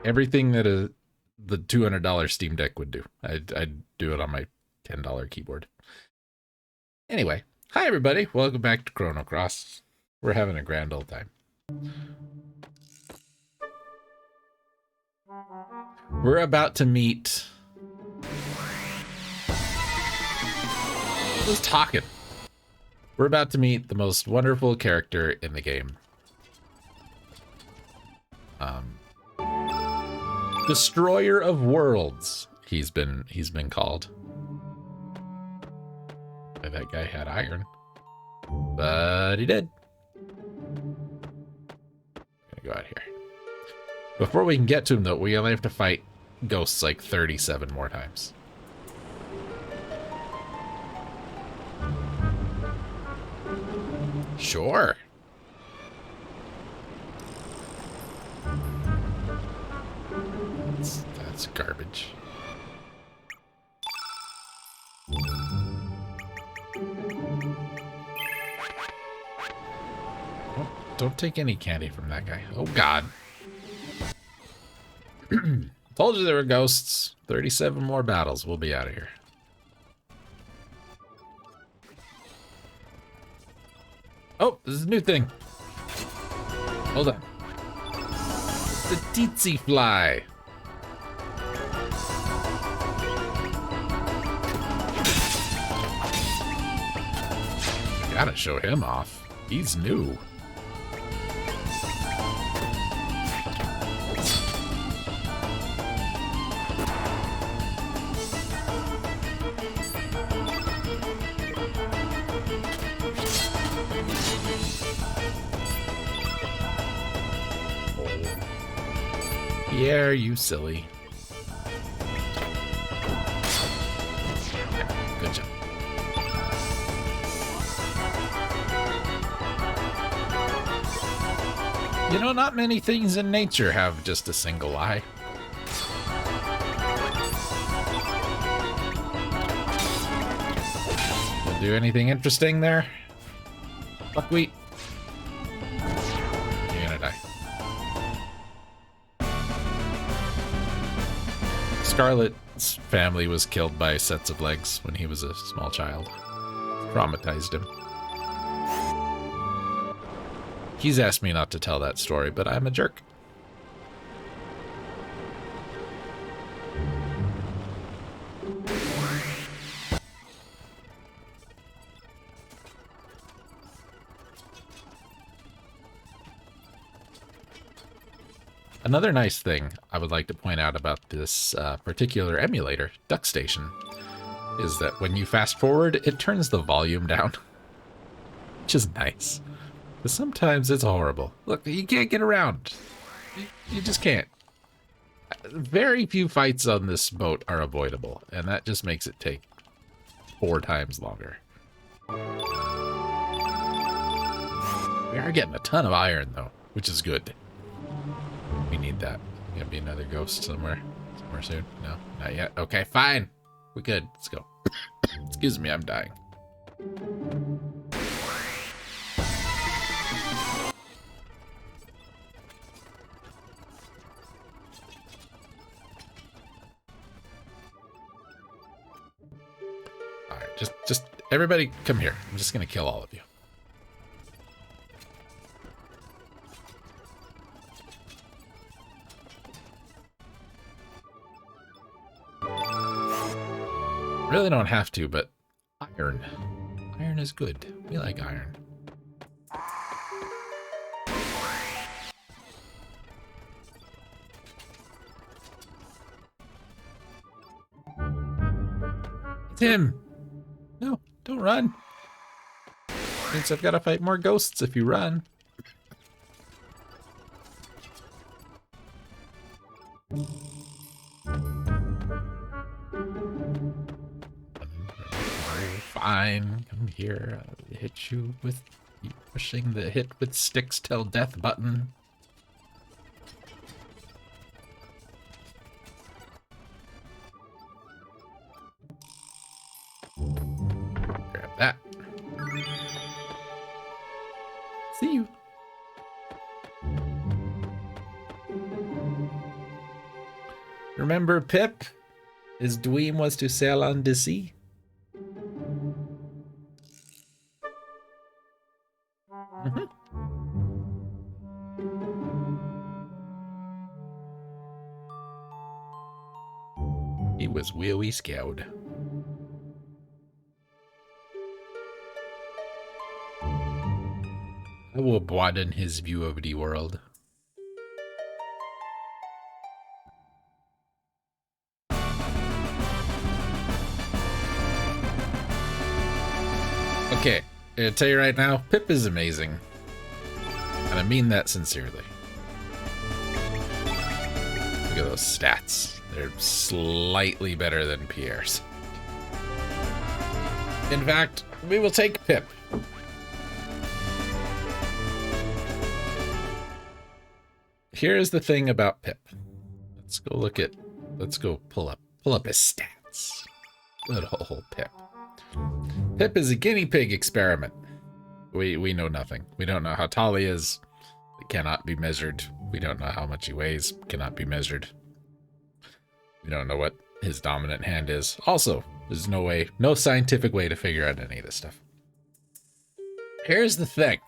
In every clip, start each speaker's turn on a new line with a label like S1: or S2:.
S1: everything that the $200 Steam Deck would do. I'd do it on my $10 keyboard. Anyway, hi everybody. Welcome back to Chrono Cross. We're having a grand old time. We're about to meet... Who's talking? We're about to meet the most wonderful character in the game. Destroyer of Worlds, he's been called. That guy had iron, but he did. Gonna go out here. Before we can get to him, though, we only have to fight ghosts like 37 more times. Sure. That's garbage. Oh, don't take any candy from that guy. Oh, God. Told you there were ghosts. 37 more battles. We'll be out of here. Oh, this is a new thing. Hold on. The tsetse fly. Gotta show him off. He's new. Yeah, you silly. Good job. You know, not many things in nature have just a single eye. You'll do anything interesting there? Buckwheat? You're gonna die. Scarlet's family was killed by sets of legs when he was a small child. Traumatized him. He's asked me not to tell that story, but I'm a jerk. Another nice thing I would like to point out about this particular emulator, DuckStation, is that when you fast forward, it turns the volume down, which is nice. But sometimes it's horrible. Look, you can't get around. You just can't. Very few fights on this boat are avoidable, and that just makes it take 4 times longer. We are getting a ton of iron, though, which is good. We need that. Gonna be another ghost somewhere soon. No, not yet. Okay, fine. We're good. Let's go. Excuse me, I'm dying. All right, just everybody come here. I'm just gonna kill all of you. Really don't have to, but iron. Iron is good. We like iron. It's him! No, don't run. Means I've got to fight more ghosts if you run. Fine, come here. I'll hit you with pushing the hit with sticks till death button. Grab that. See you. Remember Pip? His dream was to sail on the sea. Mm-hmm. He was really scared. I will broaden his view of the world. Okay, I'll tell you right now, Pip is amazing. And I mean that sincerely. Look at those stats. They're slightly better than Pierre's. In fact, we will take Pip. Here's the thing about Pip. Let's go pull up his stats. Good old Pip. Pip is a guinea pig experiment. We know nothing. We don't know how tall he is. It cannot be measured. We don't know how much he weighs. Cannot be measured. We don't know what his dominant hand is. Also, there's no scientific way to figure out any of this stuff. Here's the thing.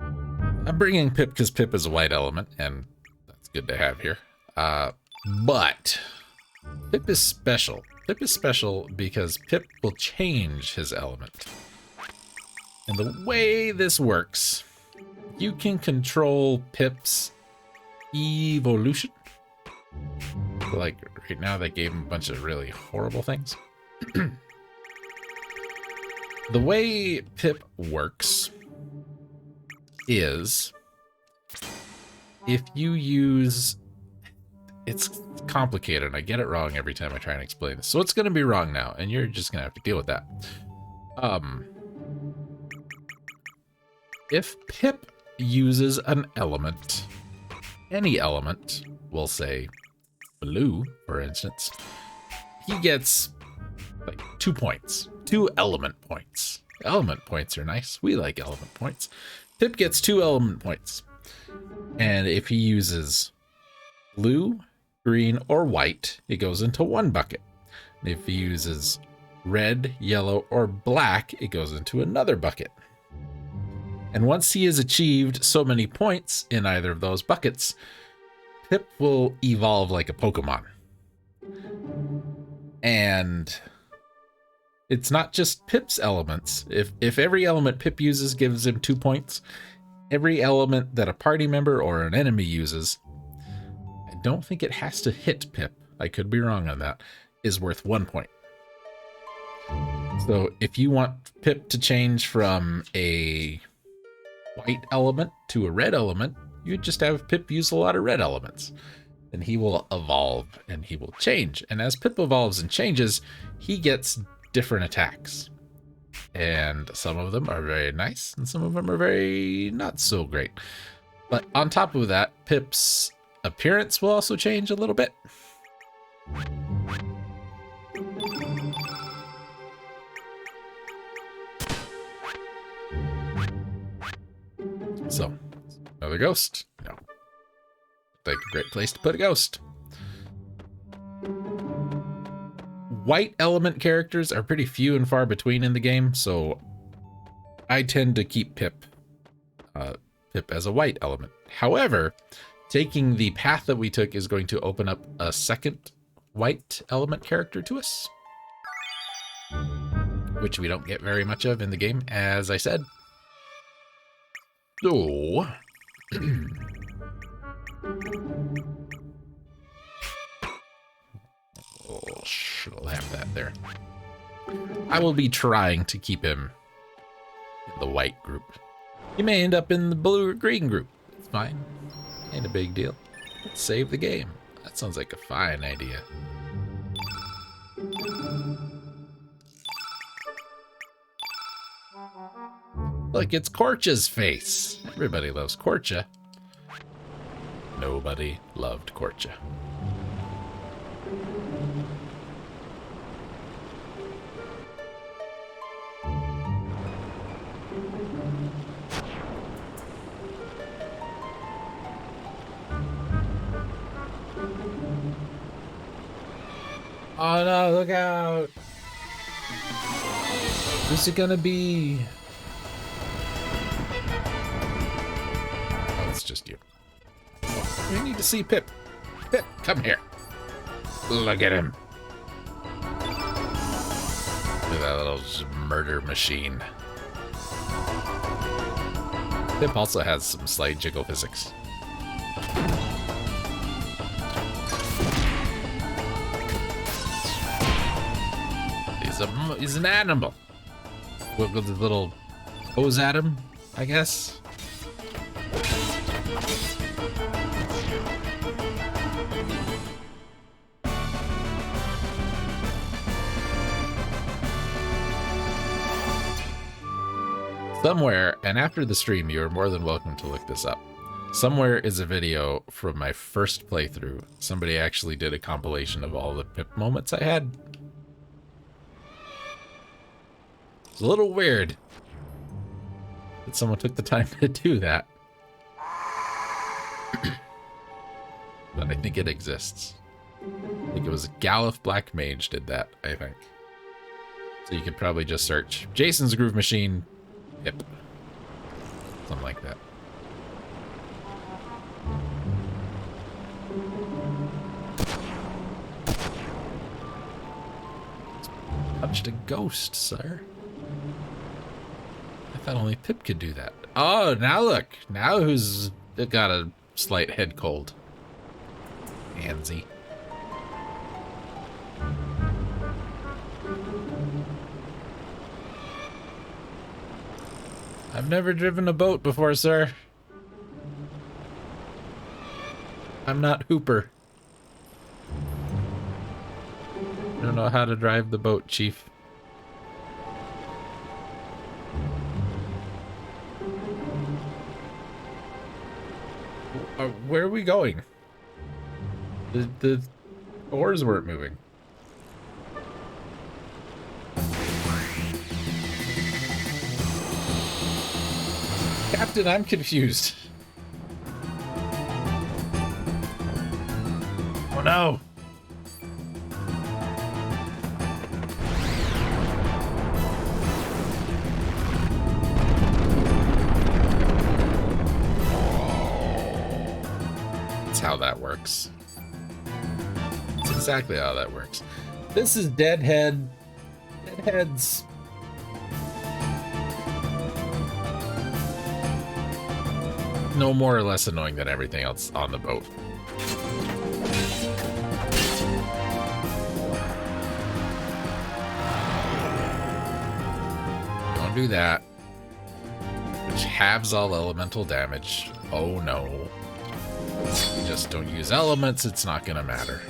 S1: I'm bringing Pip because Pip is a white element, and that's good to have here. But Pip is special. Pip is special because Pip will change his element. And the way this works, you can control Pip's evolution. Like, right now they gave him a bunch of really horrible things. The way Pip works is if you use... It's complicated. I get it wrong every time I try and explain this. So it's going to be wrong now, and you're just going to have to deal with that. If Pip uses an element, any element, we'll say blue, for instance, he gets like 2 points. 2 element points. Element points are nice. We like element points. Pip gets 2 element points. And if he uses blue, green, or white, it goes into 1 bucket. And if he uses red, yellow, or black, it goes into another bucket. And once he has achieved so many points in either of those buckets, Pip will evolve like a Pokemon. And it's not just Pip's elements. If every element Pip uses gives him 2 points, every element that a party member or an enemy uses, I don't think it has to hit Pip, I could be wrong on that, is worth 1 point. So if you want Pip to change from a white element to a red element, you just have Pip use a lot of red elements. And he will evolve and he will change. And as Pip evolves and changes, he gets different attacks. And some of them are very nice, and some of them are very not so great. But on top of that, Pip's appearance will also change a little bit. So, another ghost? No. Like a great place to put a ghost. White element characters are pretty few and far between in the game, so I tend to keep Pip as a white element. However, taking the path that we took is going to open up a second white element character to us, which we don't get very much of in the game, as I said. So, I'll have that there. I will be trying to keep him in the white group. He may end up in the blue or green group. It's fine. Ain't a big deal. Let's save the game. That sounds like a fine idea. Look, it's Korcha's face. Everybody loves Korcha. Nobody loved Korcha. Oh no, look out! Who's it gonna be? Oh, it's just you. We need to see Pip. Pip, come here. Look at him. Look at that little murder machine. Pip also has some slight jiggle physics. He's an animal. With a little hose at him, I guess. Somewhere, and after the stream, you are more than welcome to look this up. Somewhere is a video from my first playthrough. Somebody actually did a compilation of all the Pip moments I had. It's a little weird that someone took the time to do that. But I think it exists. I think it was Galif Black Mage did that, I think. So you could probably just search Jason's Groove Machine Pip. Something like that. Touched a ghost, sir. I thought only Pip could do that. Oh, now look. Now who's got a slight head cold? Handsy. I've never driven a boat before, sir. I'm not Hooper. I don't know how to drive the boat, Chief. Where are we going? The oars weren't moving. Captain, I'm confused. Oh no! That's how that works. That's exactly how that works. This is Deadhead. Deadhead's... no more or less annoying than everything else on the boat. Don't do that. Which halves all elemental damage. Oh no. Just don't use elements, it's not gonna matter.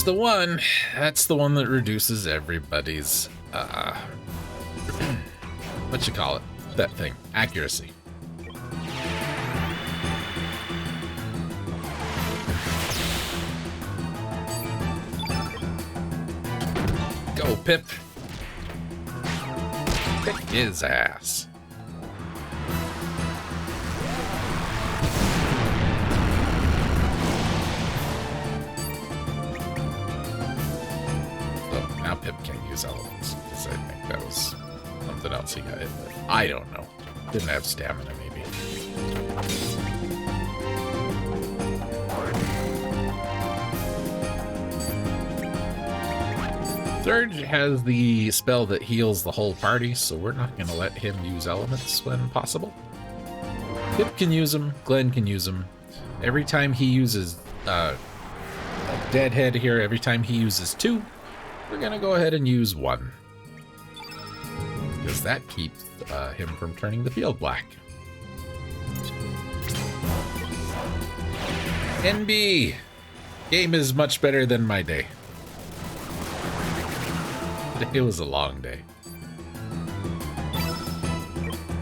S1: The one that's the one that reduces everybody's what you call it, that thing, accuracy. Go Pip, kick his ass. Now Pip can't use elements, because I think that was something else he got hit with. I don't know. Didn't have stamina, maybe. Surge has the spell that heals the whole party, so we're not going to let him use elements when possible. Pip can use them, Glenn can use them. Every time he uses Deadhead here, every time he uses 2, we're gonna go ahead and use 1. Because that keeps him from turning the field black. NB! Game is much better than my day. It was a long day.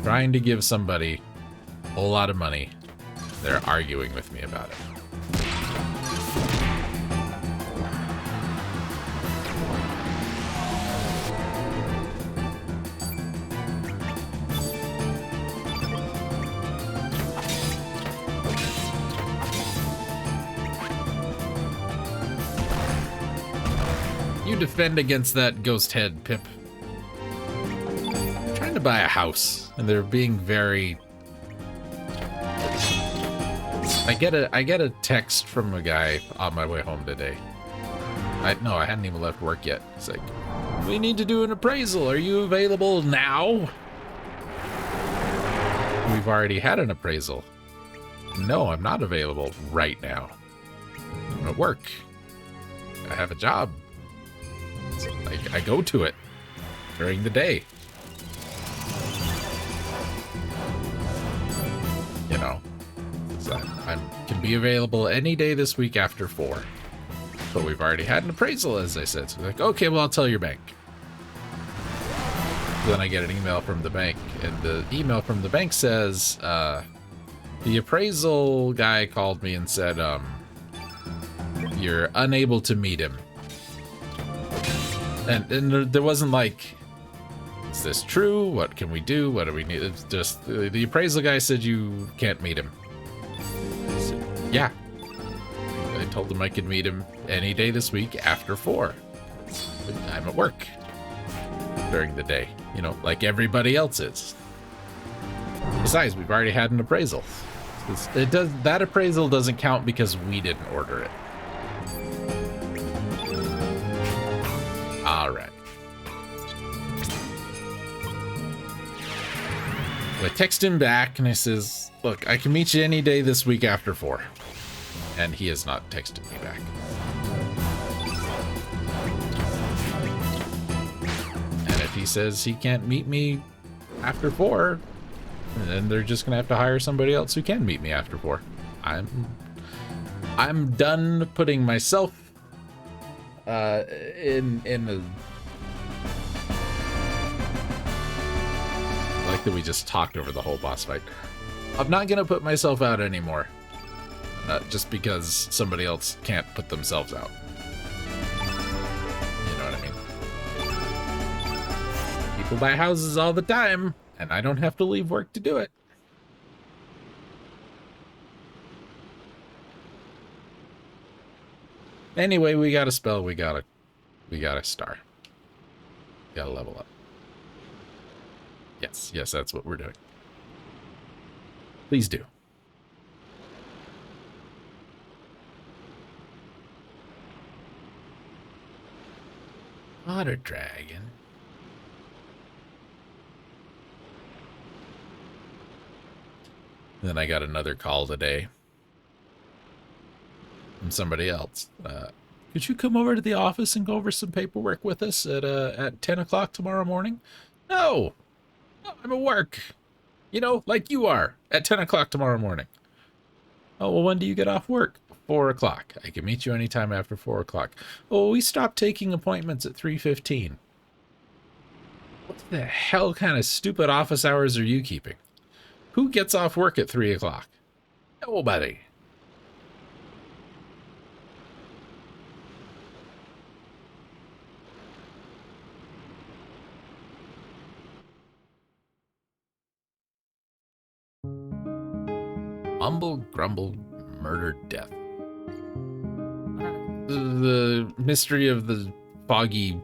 S1: Trying to give somebody a whole lot of money. They're arguing with me about it. You defend against that ghost head, Pip. I'm trying to buy a house, and they're being very... I get a text from a guy on my way home today. I hadn't even left work yet. It's like, we need to do an appraisal. Are you available now? We've already had an appraisal. No, I'm not available right now. I'm at work. I have a job. So I go to it during the day. You know, so I can be available any day this week after 4. But we've already had an appraisal, as I said. So they're like, okay, well, I'll tell your bank. Then I get an email from the bank, and the email from the bank says, the appraisal guy called me and said, you're unable to meet him. And there wasn't like, is this true? What can we do? What do we need? It's just, the appraisal guy said you can't meet him. I said, yeah. I told him I could meet him any day this week after 4. I'm at work during the day, you know, like everybody else is. Besides, we've already had an appraisal. That appraisal doesn't count because we didn't order it. All right. I text him back and I says, look, I can meet you any day this week after 4. And he has not texted me back. And if he says he can't meet me after 4, then they're just gonna have to hire somebody else who can meet me after 4. I'm done putting myself in a... I like that we just talked over the whole boss fight. I'm not gonna put myself out anymore. Just because somebody else can't put themselves out. You know what I mean? People buy houses all the time, and I don't have to leave work to do it. Anyway, we got a spell, we got a star. We gotta level up. Yes, that's what we're doing. Please do. Water dragon. Then I got another call today from somebody else. Could you come over to the office and go over some paperwork with us at 10 o'clock tomorrow morning? No, I'm at work. You know, like you are, at 10 o'clock tomorrow morning. Oh, well, when do you get off work? 4 o'clock. I can meet you anytime after 4 o'clock. Oh, we stopped taking appointments at 3:15. What the hell kind of stupid office hours are you keeping? Who gets off work at 3 o'clock? Nobody. Mumble, grumble, murder, death. The mystery of the foggy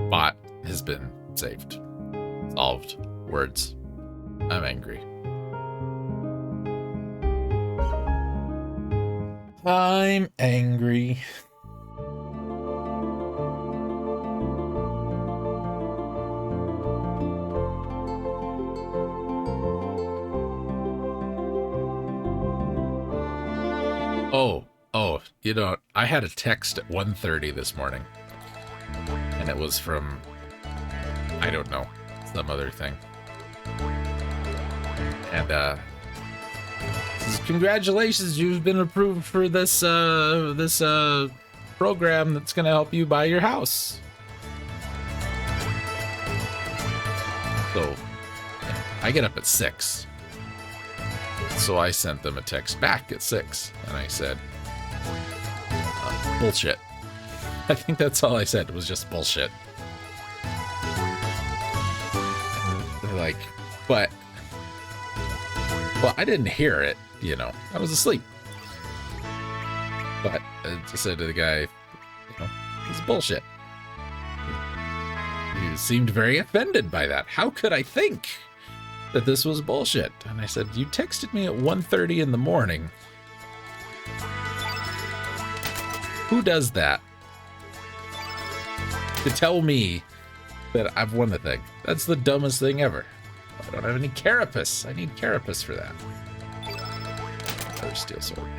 S1: bot has been saved. Solved. Words. I'm angry. I'm angry. Oh, you know, I had a text at 1:30 this morning, and it was from, I don't know, some other thing. And, says, congratulations, you've been approved for this program that's gonna help you buy your house. So, I get up at 6. So I sent them a text back at 6, and I said, bullshit. I think that's all I said. It was just bullshit. And they're like, but... Well, I didn't hear it, you know. I was asleep. But I said to the guy, you know, It's bullshit. You seemed very offended by that. How could I think that this was bullshit? And I said, you texted me at 1:30 in the morning. Who does that? To tell me that I've won the thing. That's the dumbest thing ever. I don't have any carapace. I need carapace for that. Another steel sword.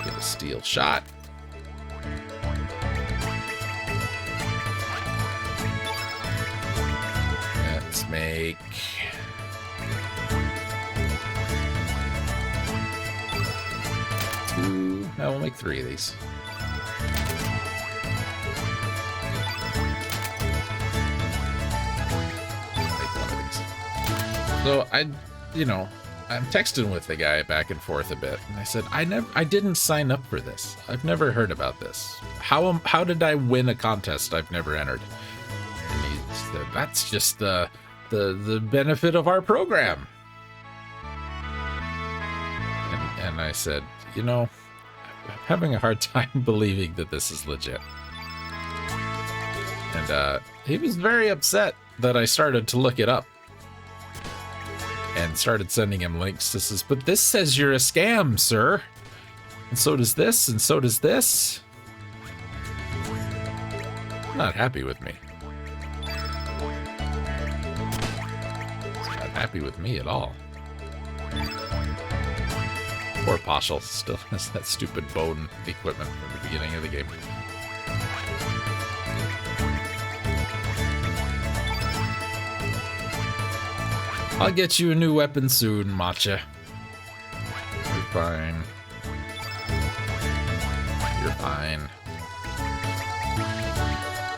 S1: Get a steel shot. Let's make... two... No, we'll make 3 of these. So I'm texting with the guy back and forth a bit, and I said, I didn't sign up for this. I've never heard about this. How did I win a contest I've never entered? And he said, that's just the benefit of our program. And I said, I'm having a hard time believing that this is legit. And he was very upset that I started to look it up. And started sending him links. This is, but this says you're a scam, sir. And so does this, and so does this. Not happy with me. He's not happy with me at all. Poor Poshel still has that stupid bone equipment from the beginning of the game. I'll get you a new weapon soon, Matcha. You're fine. You're fine.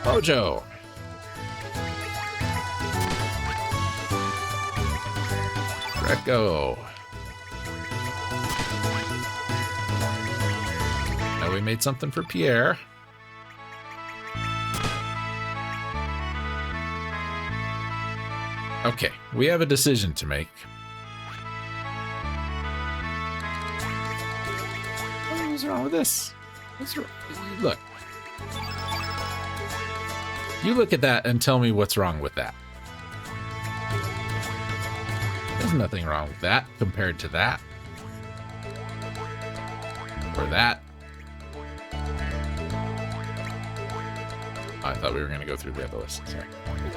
S1: Mojo! Greco! Now we made something for Pierre. Okay, we have a decision to make. What's wrong with this? What's wrong? Look. You look at that and tell me what's wrong with that. There's nothing wrong with that compared to that. Or that. I thought we were going to go through the other list. Sorry.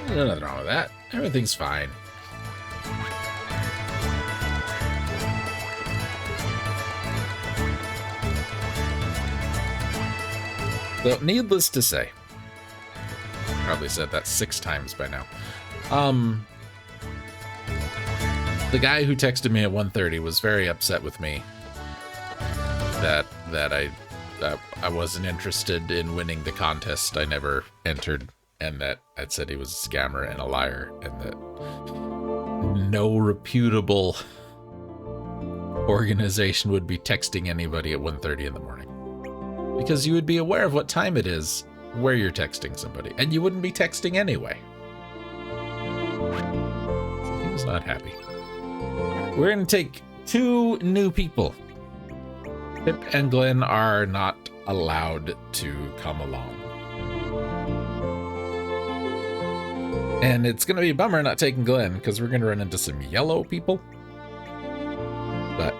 S1: There's nothing wrong with that. Everything's fine. So, needless to say, probably said that 6 times by now. The guy who texted me at 1:30 was very upset with me that I wasn't interested in winning the contest. I never entered, and that I'd said he was a scammer and a liar, and that no reputable organization would be texting anybody at 1:30 in the morning. Because you would be aware of what time it is where you're texting somebody, and you wouldn't be texting anyway. He was not happy. We're going to take 2 new people. Pip and Glenn are not allowed to come along. And it's going to be a bummer not taking Glenn, because we're going to run into some yellow people. But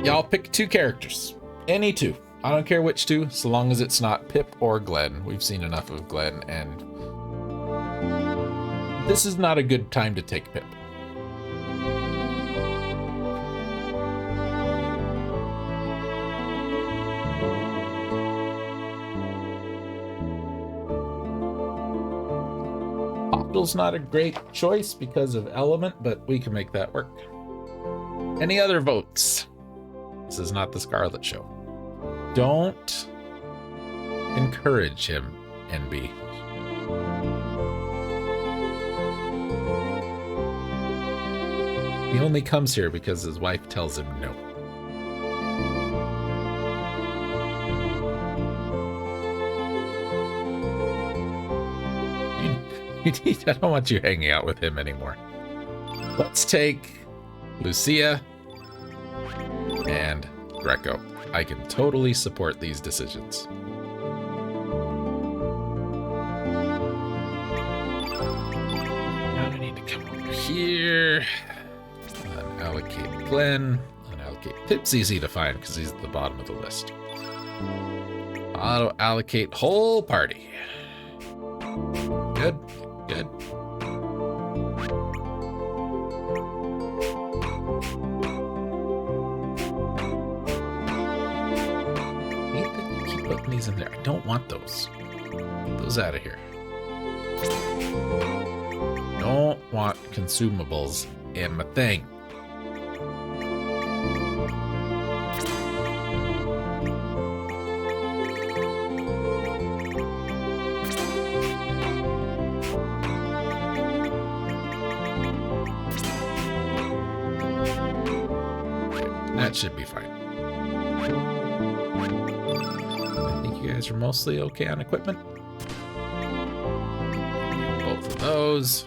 S1: y'all pick 2 characters. Any 2. I don't care which 2, so long as it's not Pip or Glenn. We've seen enough of Glenn, and this is not a good time to take Pip. Popdal's not a great choice because of element, but we can make that work. Any other votes? This is not the Scarlet Show. Don't encourage him, NB. He only comes here because his wife tells him no. I don't want you hanging out with him anymore. Let's take Lucia and Greco. I can totally support these decisions. Now I need to come over here. Unallocate Glenn. Unallocate Pip's easy to find because he's at the bottom of the list. Auto allocate whole party. Good. Good. Putting these in there. I don't want those. Get those out of here. Don't want consumables in my thing. That should be fine. You guys are mostly okay on equipment. Both of those.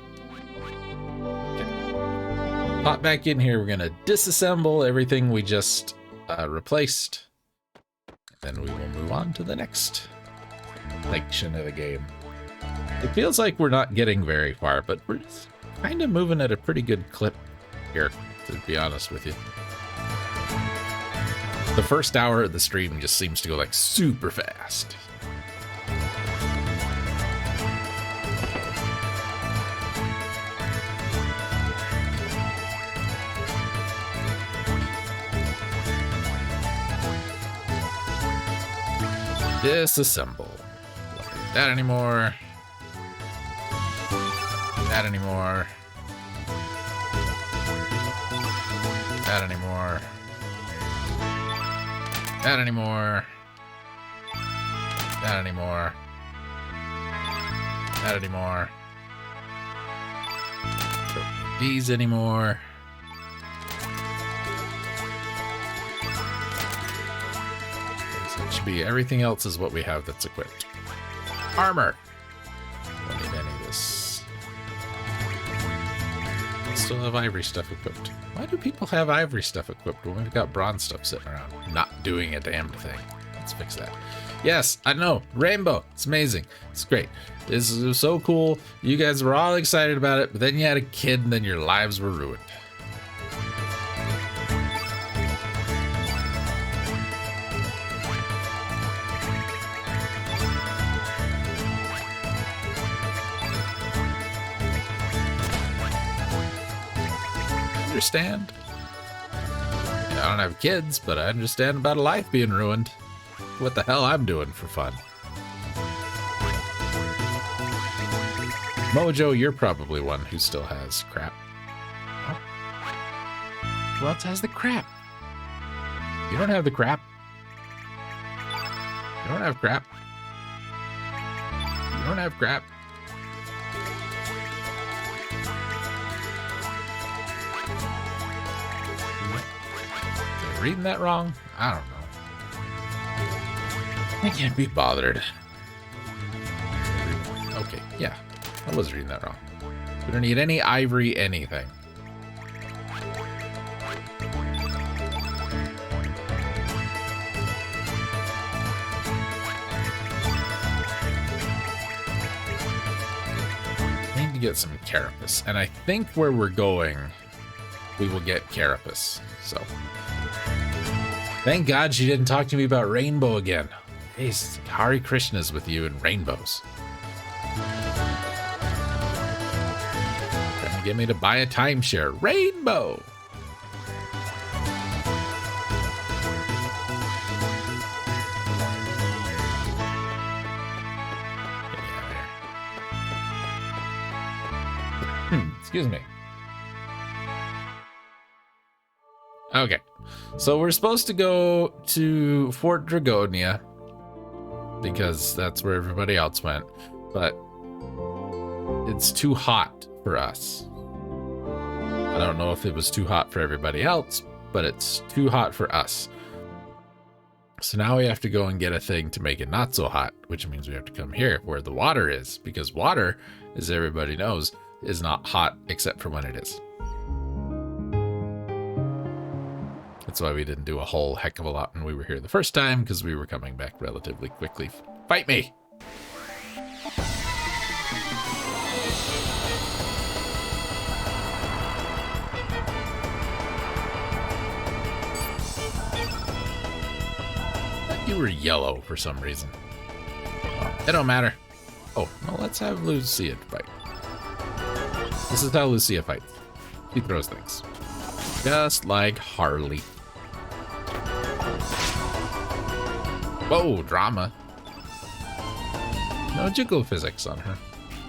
S1: Okay. Pop back in here. We're gonna disassemble everything we just replaced. Then we will move on to the next section of the game. It feels like we're not getting very far, but we're just kind of moving at a pretty good clip here, to be honest with you. The first hour of the stream just seems to go like super fast. Disassemble. Don't need that anymore. That anymore. That anymore. That anymore. That anymore. That anymore. Don't need these anymore. So it should be everything else is what we have that's equipped. Armor. Don't need any of this. Still have ivory stuff equipped. Why do people have ivory stuff equipped when we've got bronze stuff sitting around? Not doing a damn thing. Let's fix that. Yes, I know. Rainbow. It's amazing. It's great. This is so cool. You guys were all excited about it, but then you had a kid and then your lives were ruined. Understand. I don't have kids, but I understand about a life being ruined. What the hell I'm doing for fun. Mojo, you're probably one who still has crap. Oh. Who else has the crap? You don't have the crap. You don't have crap. You don't have crap. Reading that wrong? I don't know. I can't be bothered. Okay, yeah. I was reading that wrong. We don't need any ivory anything. I need to get some carapace. And I think where we're going, we will get carapace. So... thank God she didn't talk to me about rainbow again. Jeez, Hari Krishna's with you and rainbows. Trying to get me to buy a timeshare. Rainbow! Excuse me. Okay. So we're supposed to go to Fort Dragonia because that's where everybody else went, but it's too hot for us. I don't know if it was too hot for everybody else, but it's too hot for us. So now we have to go and get a thing to make it not so hot, which means we have to come here where the water is, because water, as everybody knows, is not hot except for when it is. That's why we didn't do a whole heck of a lot when we were here the first time, because we were coming back relatively quickly. Fight me! You were yellow for some reason. Oh, it don't matter. Oh, well, let's have Lucia fight. This is how Lucia fights. She throws things. Just like Harley. Whoa, drama. No jiggle physics on her.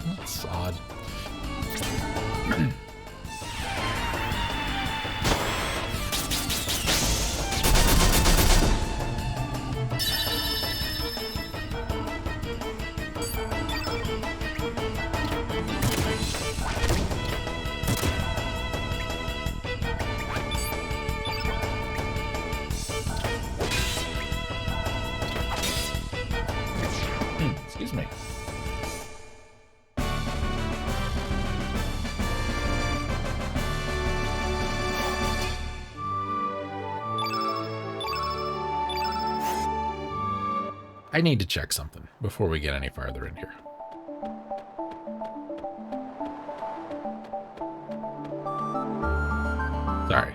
S1: That's odd. Excuse me. I need to check something before we get any farther in here. Sorry.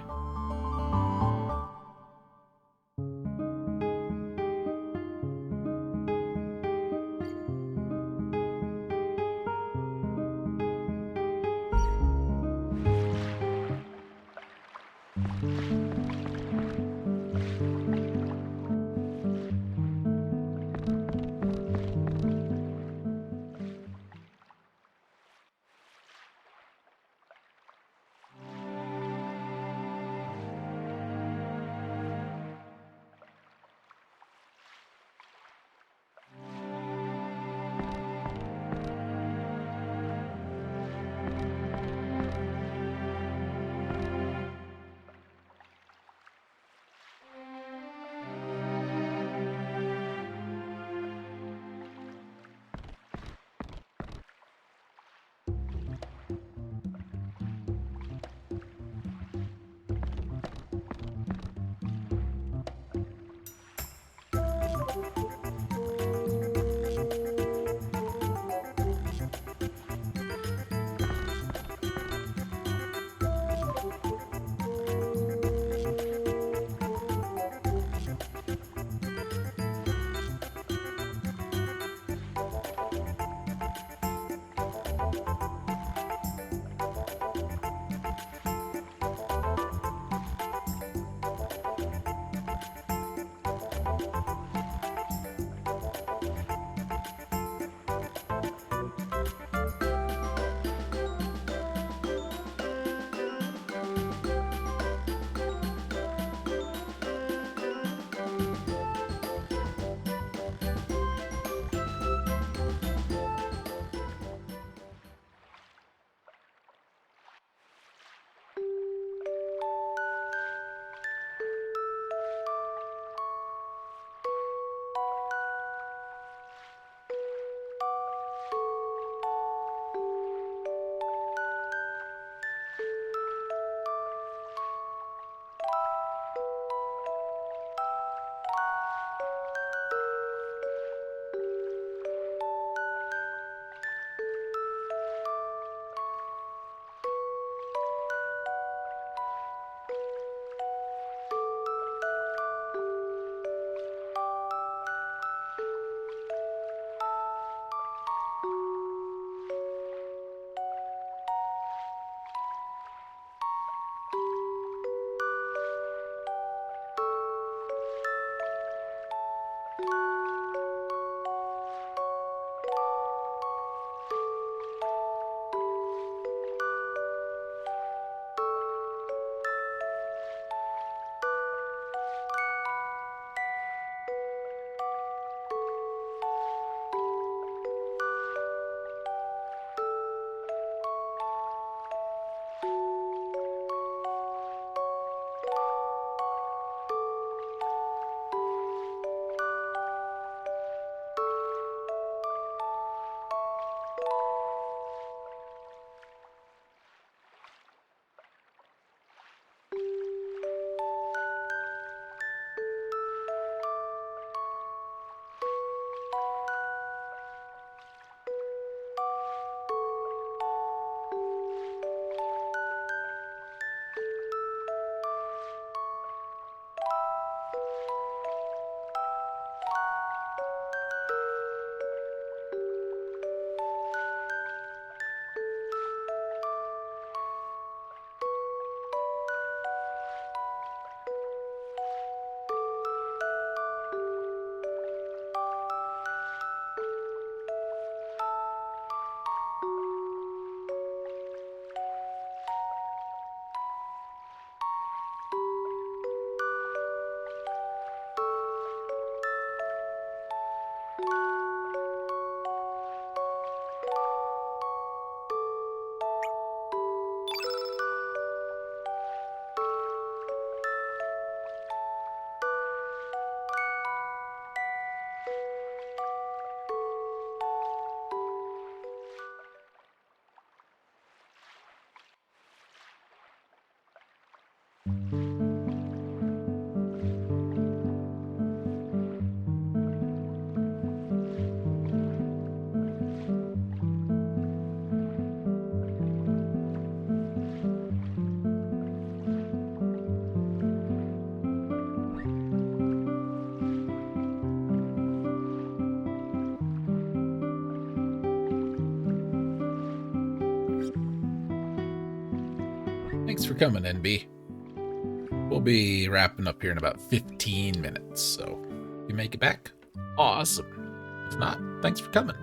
S1: Thanks for coming, NB. We'll be wrapping up here in about 15 minutes, so if you make it back, awesome. If not, thanks for coming.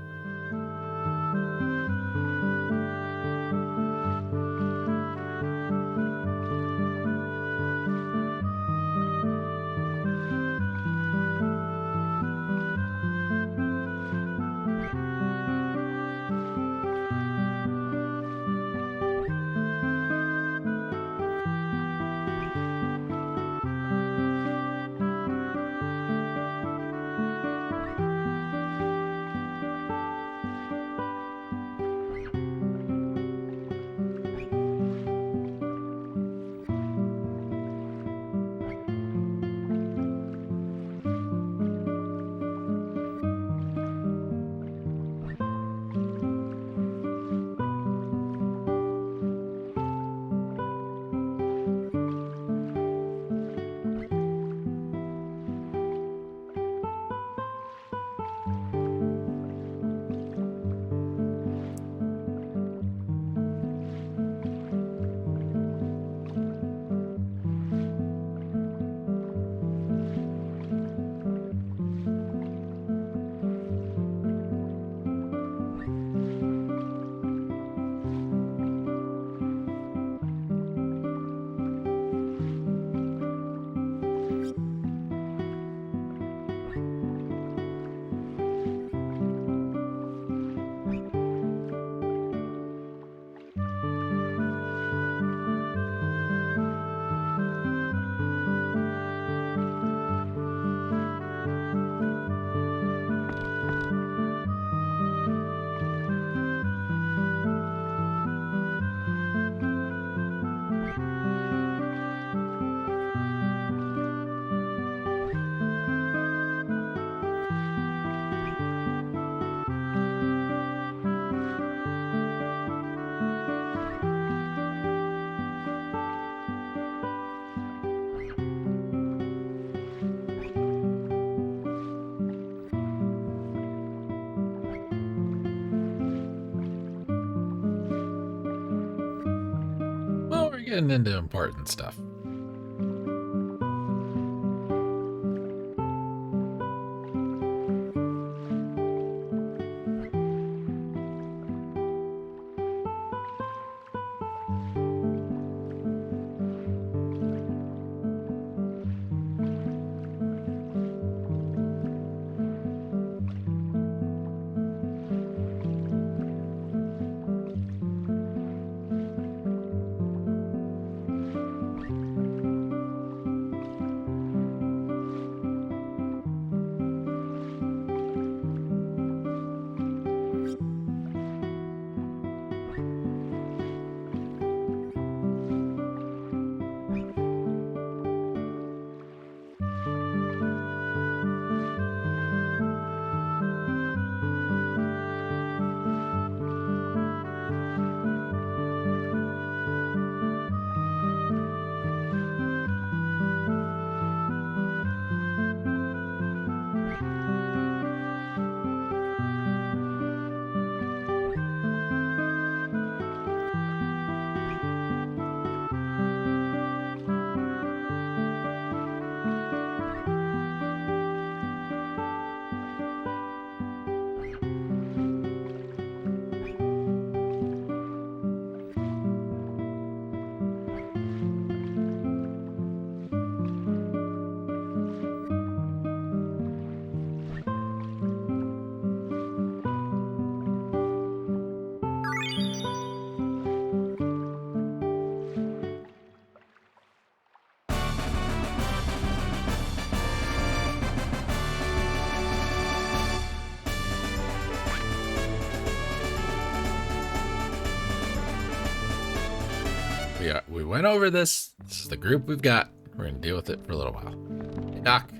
S1: Well, we're getting into important stuff. We went over this. This is the group we've got. We're going to deal with it for a little while. Hey, Doc.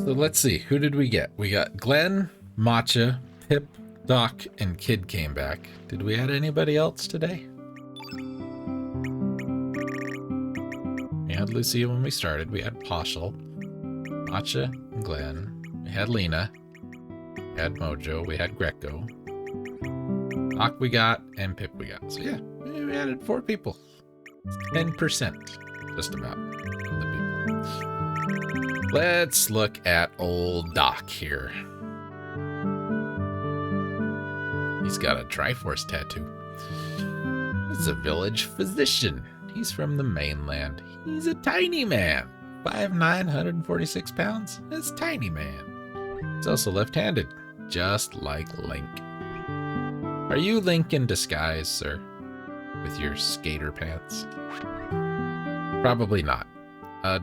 S1: So let's see. Who did we get? We got Glenn, Matcha, Pip, Doc, and Kid came back. Did we add anybody else today? We had Lucia when we started. We had Poshel, Matcha, and Glenn. We had Lena. had Mojo, we had Greco. Doc we got, and Pip we got. So yeah, we added 4 people. 10%, just about, of the people. Let's look at old Doc here. He's got a Triforce tattoo. He's a village physician. He's from the mainland. He's a tiny man. 5'9", 146 pounds. That's tiny man. He's also left-handed, just like Link. Are you Link in disguise, sir? With your skater pants? Probably not.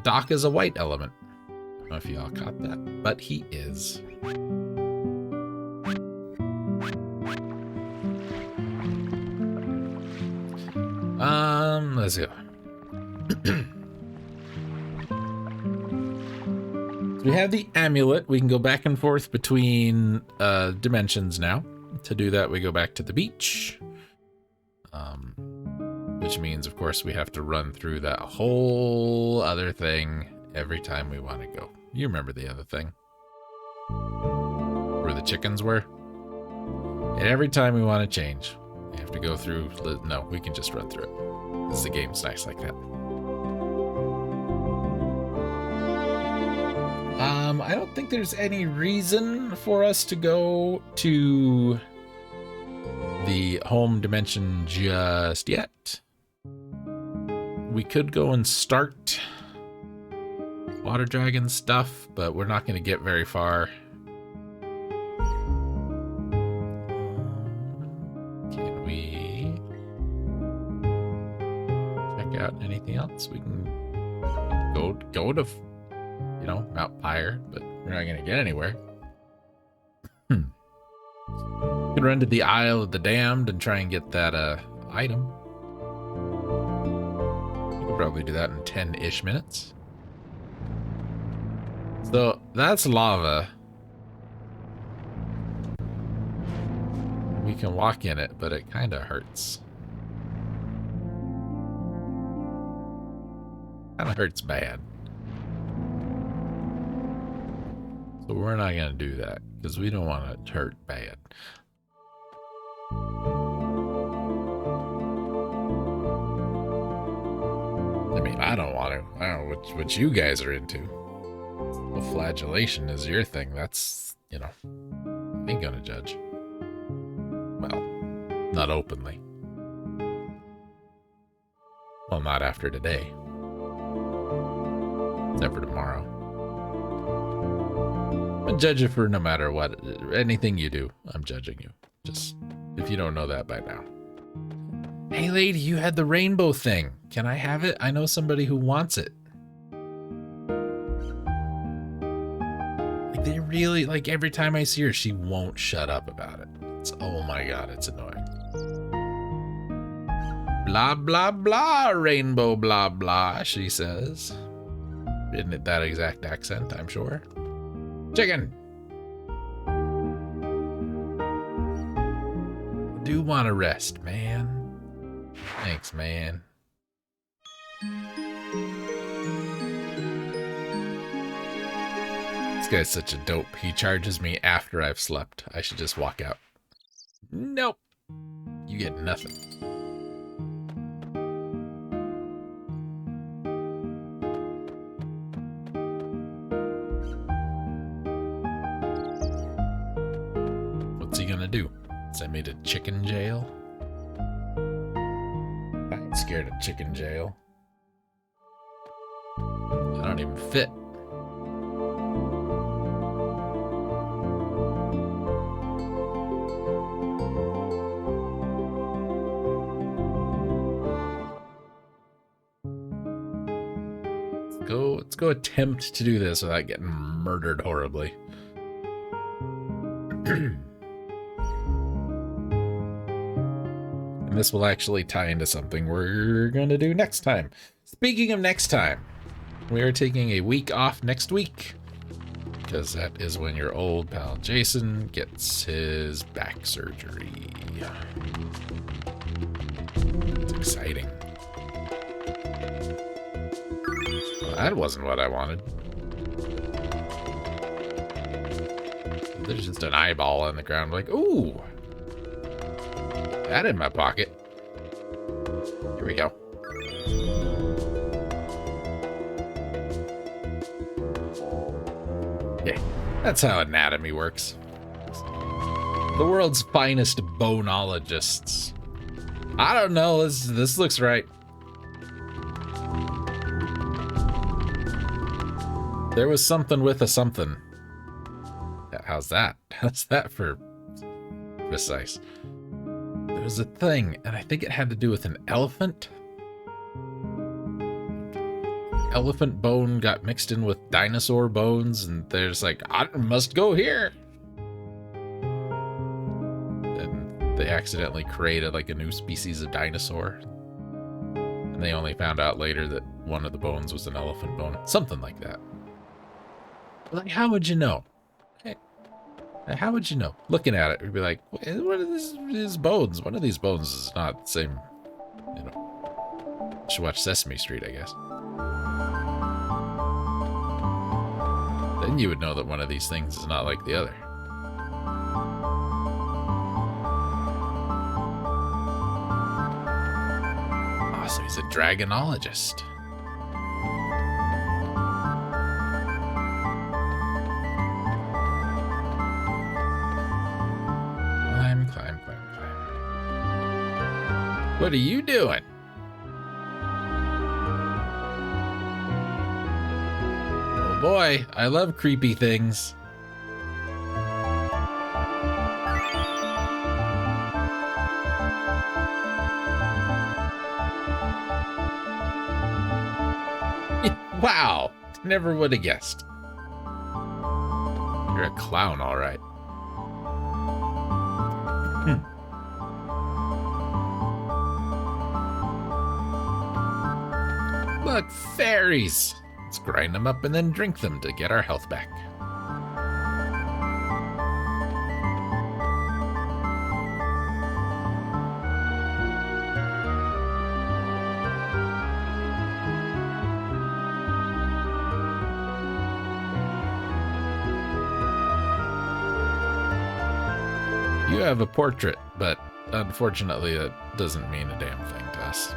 S1: Doc is a white element. I don't know if y'all caught that, but he is. Let's go. We have the amulet. We can go back and forth between dimensions now. To do that, we go back to the beach. Which means, of course, we have to run through that whole other thing every time we want to go. You remember the other thing? Where the chickens were? And every time we want to change, we have to go through... No, we can just run through it. Because the game's nice like that. I don't think there's any reason for us to go to the home dimension just yet. We could go and start Water Dragon stuff, but we're not going to get very far. Can we check out anything else? We can go to, you know, Mount Pyre, but we're not going to get anywhere. We could run to the Isle of the Damned and try and get that item. We could probably do that in 10-ish minutes. So that's lava. We can walk in it, but it kind of hurts. Kind of hurts bad. So we're not going to do that because we don't want to hurt bad. I mean, I don't want to. I don't know what you guys are into. Well, flagellation is your thing. That's, you know, I ain't gonna judge. Well, not openly. Well, not after today. Except for tomorrow. I'm judging for no matter what. Anything you do, I'm judging you. Just, if you don't know that by now. Hey lady, you had the rainbow thing. Can I have it? I know somebody who wants it. Like, they really, like, every time I see her, she won't shut up about it. It's, oh my god, it's annoying. Blah, blah, blah, rainbow, blah, blah, she says. Isn't it that exact accent, I'm sure? Chicken! I do want to rest, man. Thanks, man. This guy's such a dope. He charges me after I've slept. I should just walk out. Nope. You get nothing. What's he gonna do? Send me to chicken jail? I'm scared of chicken jail. I don't even fit. Let's go attempt to do this without getting murdered horribly. And this will actually tie into something we're going to do next time. Speaking of next time, we are taking a week off next week. Because that is when your old pal Jason gets his back surgery. It's exciting. Well, that wasn't what I wanted. There's just an eyeball on the ground. Like, ooh, that in my pocket. Here we go. Yeah, that's how anatomy works. The world's finest bonologists. I don't know. This looks right. There was something with a something. How's that? How's that for precise? There was a thing, and I think it had to do with an elephant. Elephant bone got mixed in with dinosaur bones, and there's like, I must go here. And they accidentally created like a new species of dinosaur. And they only found out later that one of the bones was an elephant bone. Something like that. Like, how would you know? How would you know? Looking at it, you'd be like, what are these bones? One of these bones is not the same, you know. You should watch Sesame Street, I guess. Then you would know that one of these things is not like the other. Oh, so he's a dragonologist. Climb. What are you doing? Oh boy, I love creepy things. Wow, never would have guessed. You're a clown, all right. Look, fairies! Let's grind them up and then drink them to get our health back. You have a portrait, but unfortunately that doesn't mean a damn thing to us.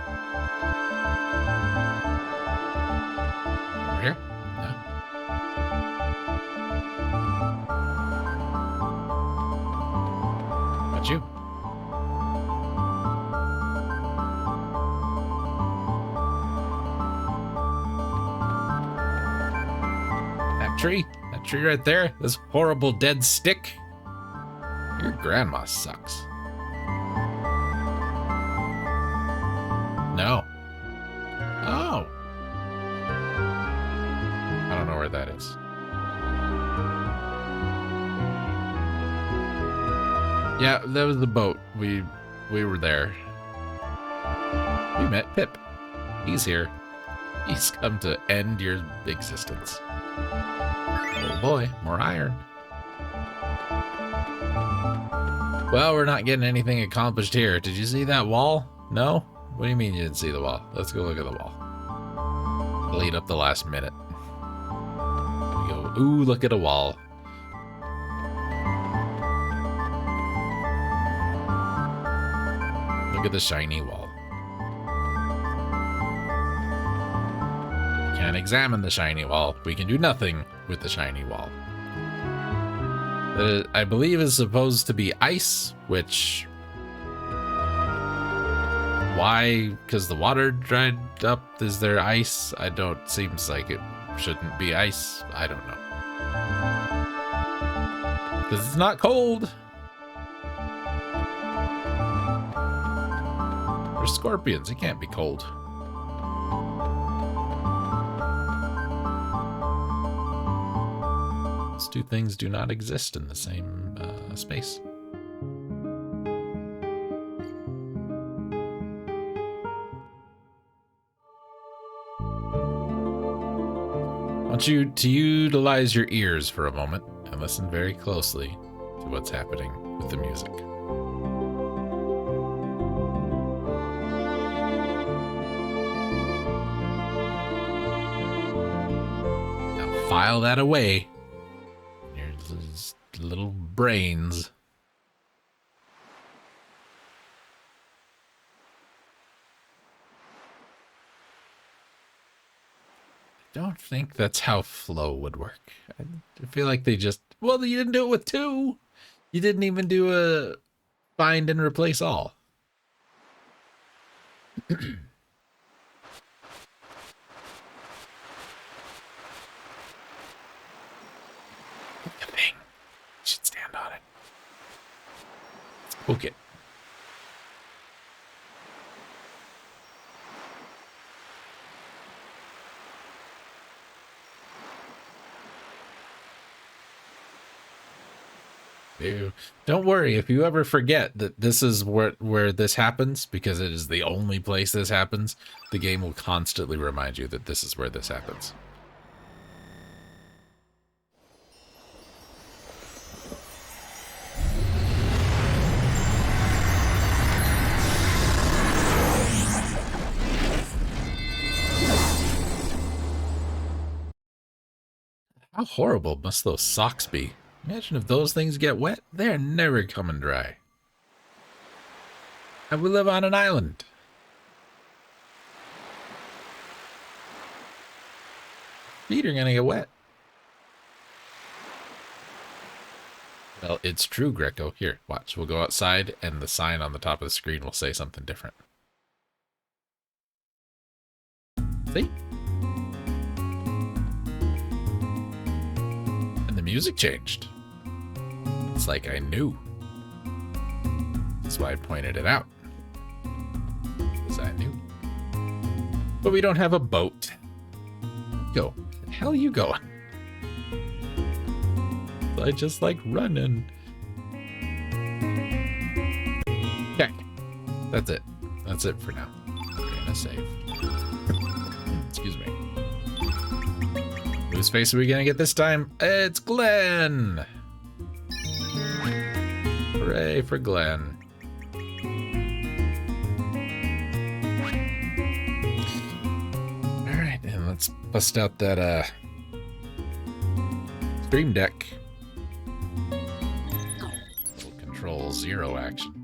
S1: Over here? No. Not you. That tree right there, this horrible dead stick. Your grandma sucks. No. Oh. I don't know where that is. Yeah, that was the boat. We were there. We met Pip. He's here. He's come to end your existence. Oh boy, more iron. Well, we're not getting anything accomplished here. Did you see that wall? No? What do you mean you didn't see the wall? Let's go look at the wall. Lead up the last minute. We go, ooh, look at a wall. Look at the shiny wall. We can't examine the shiny wall. We can do nothing with the shiny wall. I believe is supposed to be ice, which... Why? Because the water dried up? Is there ice? Seems like it shouldn't be ice. I don't know. Because it's not cold. They're scorpions. It can't be cold. Those two things do not exist in the same space. I want you to utilize your ears for a moment and listen very closely to what's happening with the music. Now file that away. little brains. I don't think that's how flow would work. I feel like they just... Well, you didn't do it with 2. You didn't even do a find and replace all. Look at the thing. You should stand on it. Let's poke it. Don't worry if you ever forget that this is where this happens, because it is the only place this happens. The game will constantly remind you that this is where this happens. How horrible must those socks be? Imagine if those things get wet, they're never coming dry. And we live on an island. Feet are gonna get wet. Well, it's true, Greco. Here, watch. We'll go outside, and the sign on the top of the screen will say something different. See? And the music changed. It's like I knew. That's why I pointed it out. Because I knew. But we don't have a boat. Go. Where the hell are you going? I just like running. Okay. That's it. That's it for now. We're gonna save. Excuse me. Whose face are we gonna get this time? It's Glenn! Hooray for Glenn. Alright, and let's bust out that Stream Deck. Little Control 0 action.